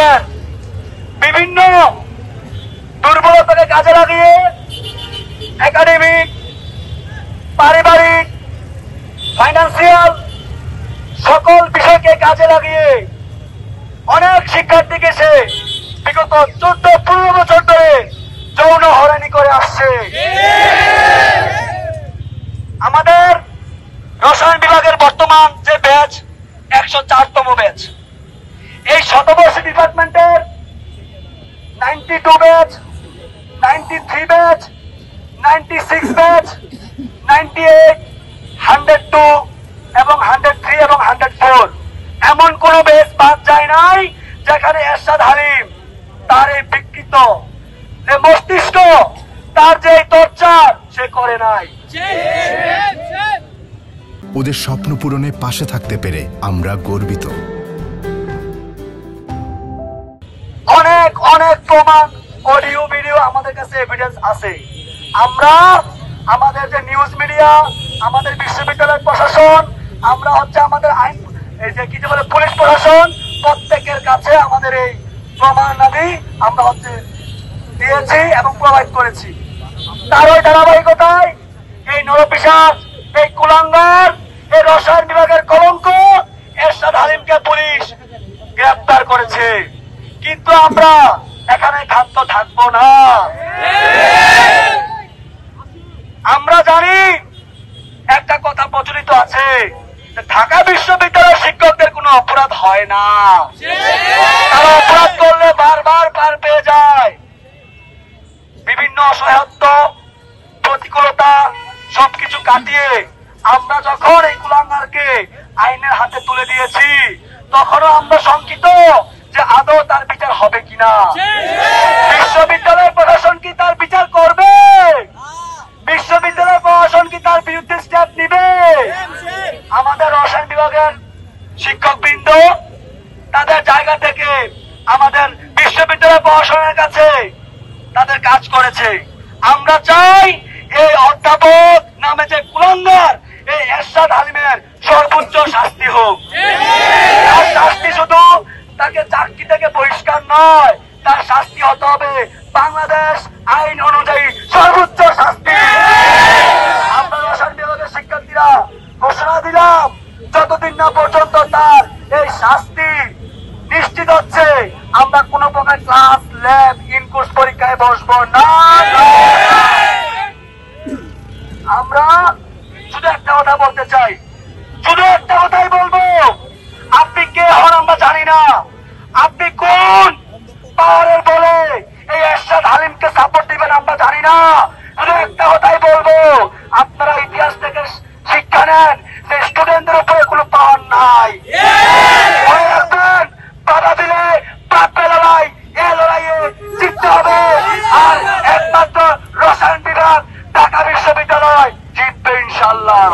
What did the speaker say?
বিভাগের বিভিন্ন দুর্বলতাকে কাজে লাগিয়ে একাডেমিক, পারিবারিক, ফাইন্যান্সিয়াল সকল বিষয়কে কাজে লাগিয়ে অনেক শিক্ষার্থীকে সে বিগত 14-15 বছর ধরে যৌন হয়রানি করে আসছে। আমাদের রসায়ন বিভাগের বর্তমান যে ব্যাচ 104তম ব্যাচ, এই শতবর্ষী ডিপার্টমেন্টের 92 ব্যাচ, 93 ব্যাচ, 96 ব্যাচ, 98, 102 এবং 103 এবং 104 এমন কোন ব্যাচ বাদ যায় নাই যেখানে এরশাদ হালিম তার এই বিকৃত যে মস্তিষ্ক, তার যে টর্চার সে করে নাই। ওদের স্বপ্ন পূরণে পাশে থাকতে পেরে আমরা গর্বিত। অনেক অনেক প্রমাণ, অডিও ভিডিও আমাদের কাছে এভিডেন্স আছে। আমরা আমাদের যে নিউজ মিডিয়া, আমাদের বিশ্ববিদ্যালয় প্রশাসন, আমরা হচ্ছে আমাদের আইন এই যে কি বলে পুলিশ প্রশাসন, প্রত্যেকের কাছে আমাদের এই প্রমাণাদি আমরা হচ্ছে দিয়েছি এবং প্রোভাইড করেছি। তার ওই ধারাবাহিকতায় এই নরপিশাচ, এই কুলাঙ্গার, এই রসায়ন বিভাগের কলঙ্ক এরশাদ হালিমকে পুলিশ গ্রেফতার করেছে। কিন্তু আমরা এখানে ক্ষান্ত থাকবো না। আমরা জানি একটা কথা প্রচলিত আছে, ঢাকা বিশ্ববিদ্যালয়ের শিক্ষকদের কোনো অপরাধ হয় না, তারা অপরাধ করলে বারবার পার পেয়ে যায়। বিভিন্ন অসহায়ত্ব, প্রতিকূলতা সবকিছু কাটিয়ে আমরা যখন এই কুলাঙ্গারকে আইনের হাতে তুলে দিয়েছি, তখনও আমরা শঙ্কিত যে আদৌ তার বিচার হবে কিনা। বিশ্ববিদ্যালয় প্রশাসন কি তার বিচার করবে? বিশ্ববিদ্যালয় প্রশাসন কি তার বিরুদ্ধে স্টেপ নিবে? আমাদের রসায়ন বিভাগের শিক্ষকবৃন্দ তাদের জায়গা থেকে আমাদের বিশ্ববিদ্যালয় প্রশাসনের কাছে তাদের কাজ করেছে। আমরা চাই এই অধ্যাপক নামে যে কুলাঙ্গার, এই এরশাদ হালিমের সর্বোচ্চ শাস্তি হোক। তার শাস্তি শুধু তাকে চাকরি থেকে বহিষ্কার নয়, তার শাস্তি হতে হবে বাংলাদেশ আইন অনুযায়ী সর্বোচ্চ শাস্তি। আমরা রসায়ন বিভাগের শিক্ষার্থীরা ঘোষণা দিলাম, যতদিন না পর্যন্ত তার এই শাস্তি নিশ্চিত হচ্ছে আমরা কোন প্রকার ক্লাস, ল্যাব, ইনকোর্স পরীক্ষায় বসবো না। আমরা শুধু একটা কথা বলতে চাই, শুধু একটা কথাই বলবো, আপনি কে হন আমরা জানি না, আপনি কোন পাওয়ারের বলে এই এরশাদ হালিমকে সাপোর্ট দিবেন আমরা জানি না। শুধু একটা কথাই বলবো, আপনারা ইতিহাস থেকে শিক্ষা নেন যে স্টুডেন্টদের উপরে কোনো পাওয়ার নাই। মনে রাখবেন, বাধা দিলে প্রাপ্য লড়াই, এ লড়াইয়ে জিততে হবে। আর একমাত্র রসায়ন বিভাগ ঢাকা বিশ্ববিদ্যালয় জিতবে ইনশাআল্লাহ।